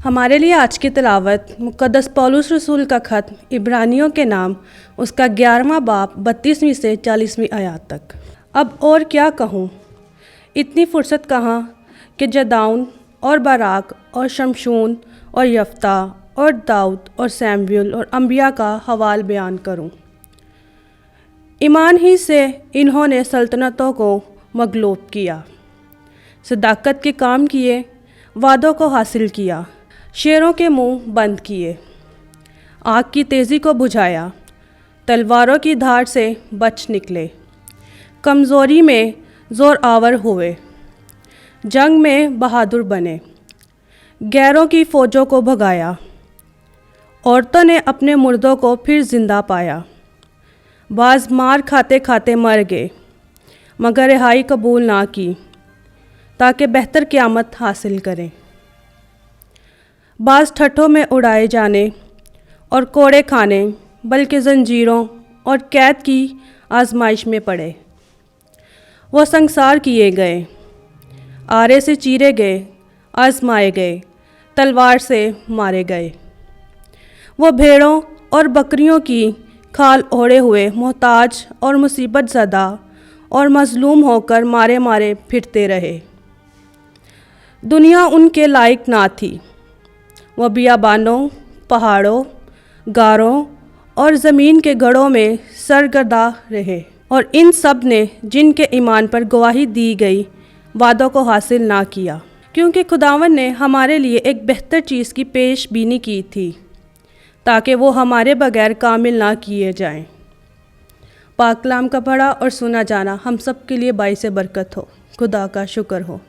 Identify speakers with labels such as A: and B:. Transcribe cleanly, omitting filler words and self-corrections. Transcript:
A: हमारे लिए आज की तिलावत मुक़द्दस पौलुस रसूल का ख़त इब्रानियों के नाम उसका 11वां बाब 32वीं से 40वीं आयत तक। अब और क्या कहूँ, इतनी फुर्सत कहाँ कि जदाऊन और बाराक और शमशून और यफ्ता और दाऊद और सैमुएल और अम्बिया का हवाल बयान करूँ। ईमान ही से इन्होंने सल्तनतों को मगलूब किया, सदाकत के काम किए, वादों को हासिल किया, शेरों के मुंह बंद किए, आग की तेज़ी को बुझाया, तलवारों की धार से बच निकले, कमज़ोरी में ज़ोर आवर हुए, जंग में बहादुर बने, गैरों की फ़ौजों को भगाया, औरतों ने अपने मुर्दों को फिर ज़िंदा पाया, बाज़ मार खाते खाते मर गए मगर रिहाई कबूल ना की ताकि बेहतर क़यामत हासिल करें। बाज़ ठट्ठों में उड़ाए जाने और कोड़े खाने बल्कि जंजीरों और कैद की आजमाइश में पड़े। वो संसार किए गए, आरे से चीरे गए, आजमाए गए, तलवार से मारे गए। वो भेड़ों और बकरियों की खाल ओढ़े हुए मोहताज और मुसीबत ज़दा और मज़लूम होकर मारे मारे फिरते रहे। दुनिया उनके लायक ना थी। वो बियाबानों, पहाड़ों, गारों और ज़मीन के गढ़ों में सरगर्दा रहे और इन सब ने जिनके ईमान पर गवाही दी गई वादों को हासिल ना किया, क्योंकि खुदावंद ने हमारे लिए एक बेहतर चीज़ की पेशबीनी की थी ताकि वो हमारे बगैर कामिल ना किए जाएं। पाक कलाम का पढ़ा और सुना जाना हम सब के लिए बाइस बरकत हो। खुदा का शुक्र हो।